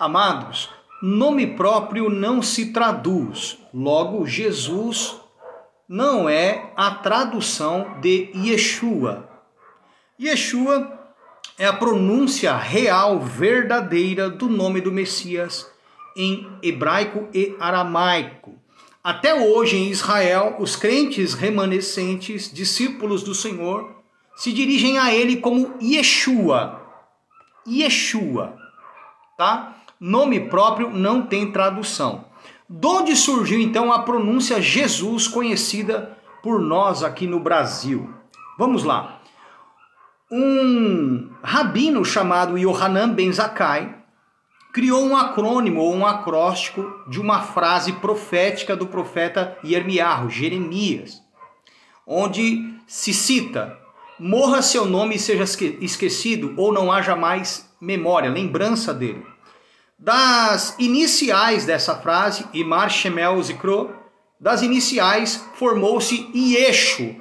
Amados, nome próprio não se traduz. Logo, Jesus não é a tradução de Yeshua. Yeshua é a pronúncia real, verdadeira do nome do Messias em hebraico e aramaico. Até hoje em Israel, os crentes remanescentes, discípulos do Senhor, se dirigem a ele como Yeshua. Yeshua, tá? Nome próprio não tem tradução. De onde surgiu então a pronúncia Jesus, conhecida por nós aqui no Brasil? Vamos lá. Um rabino chamado Yohanan Ben Zakkai criou um acrônimo ou um acróstico de uma frase profética do profeta Yirmiyahu, Jeremias, onde se cita: morra seu nome e seja esquecido, ou não haja mais memória, lembrança dele. Das iniciais dessa frase, Imar Shemel Zikro, das iniciais formou-se Yeshu,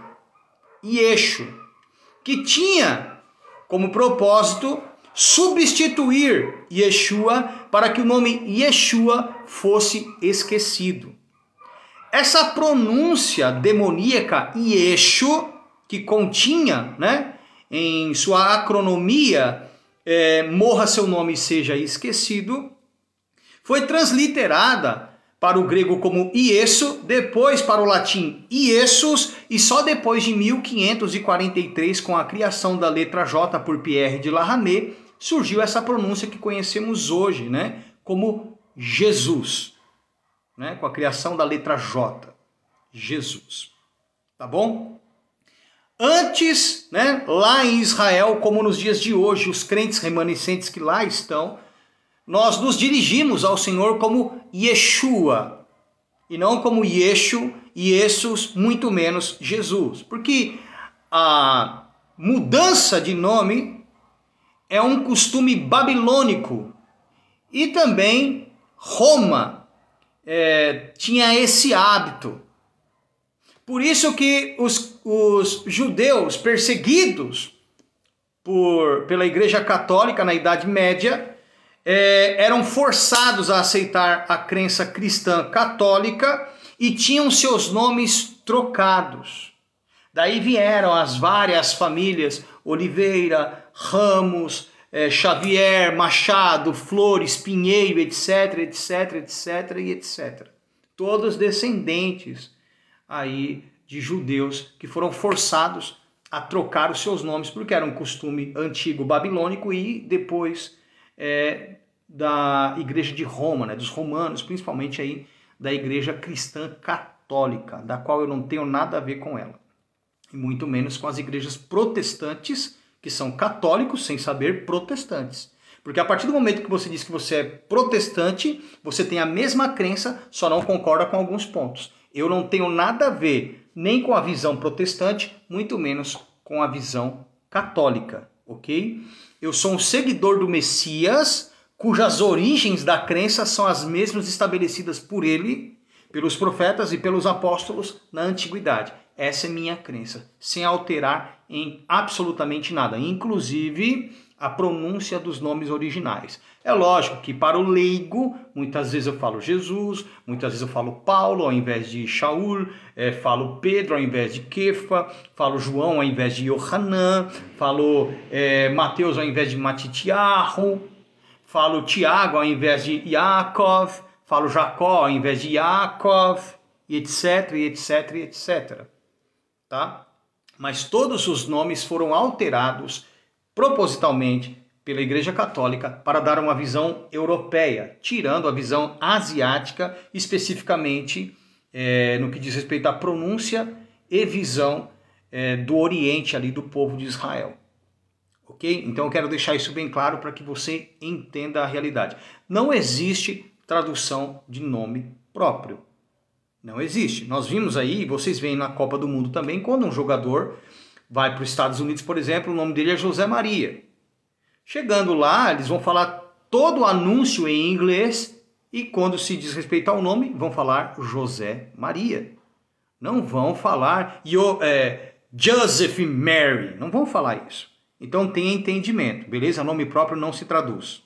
que tinha como propósito substituir Yeshua para que o nome Yeshua fosse esquecido. Essa pronúncia demoníaca Yeshu, que continha, em sua acronomia, morra seu nome e seja esquecido, foi transliterada para o grego como Iesu, depois para o latim Iesus, e só depois de 1543, com a criação da letra J por Pierre de La Ramée, surgiu essa pronúncia que conhecemos hoje, como Jesus, com a criação da letra J, Jesus, tá bom? Antes, lá em Israel, como nos dias de hoje, os crentes remanescentes que lá estão, nós nos dirigimos ao Senhor como Yeshua, e não como Yeshu, Jesus, muito menos Jesus. Porque a mudança de nome é um costume babilônico, e também Roma tinha esse hábito. Por isso que os judeus perseguidos pela Igreja Católica na Idade Média eram forçados a aceitar a crença cristã católica e tinham seus nomes trocados. Daí vieram as várias famílias Oliveira, Ramos, Xavier, Machado, Flores, Pinheiro, etc, etc, etc e etc. Todos descendentes aí de judeus que foram forçados a trocar os seus nomes, porque era um costume antigo babilônico e depois da igreja de Roma, dos romanos, principalmente aí da igreja cristã católica, da qual eu não tenho nada a ver com ela. E muito menos com as igrejas protestantes, que são católicos sem saber protestantes. Porque a partir do momento que você diz que você é protestante, você tem a mesma crença, só não concorda com alguns pontos. Eu não tenho nada a ver nem com a visão protestante, muito menos com a visão católica, ok? Eu sou um seguidor do Messias, cujas origens da crença são as mesmas estabelecidas por ele, pelos profetas e pelos apóstolos na antiguidade. Essa é minha crença, sem alterar em absolutamente nada, inclusive a pronúncia dos nomes originais. É lógico que para o leigo, muitas vezes eu falo Jesus, muitas vezes eu falo Paulo ao invés de Shaul, falo Pedro ao invés de Kefa, falo João ao invés de Yohanan, falo Mateus ao invés de Matitiahu, falo Tiago ao invés de Yaakov, falo Jacó ao invés de Yaakov, e etc, e etc, e etc. Tá? Mas todos os nomes foram alterados propositalmente pela Igreja Católica para dar uma visão europeia, tirando a visão asiática, especificamente no que diz respeito à pronúncia e visão do Oriente, ali do povo de Israel. Ok? Então eu quero deixar isso bem claro para que você entenda a realidade. Não existe tradução de nome próprio. Não existe. Nós vimos aí, vocês veem na Copa do Mundo também, quando um jogador vai para os Estados Unidos, por exemplo, o nome dele é José Maria. Chegando lá, eles vão falar todo o anúncio em inglês e quando se diz respeito ao nome, vão falar José Maria. Não vão falar Joseph Mary. Não vão falar isso. Então tenha entendimento, beleza? Nome próprio não se traduz.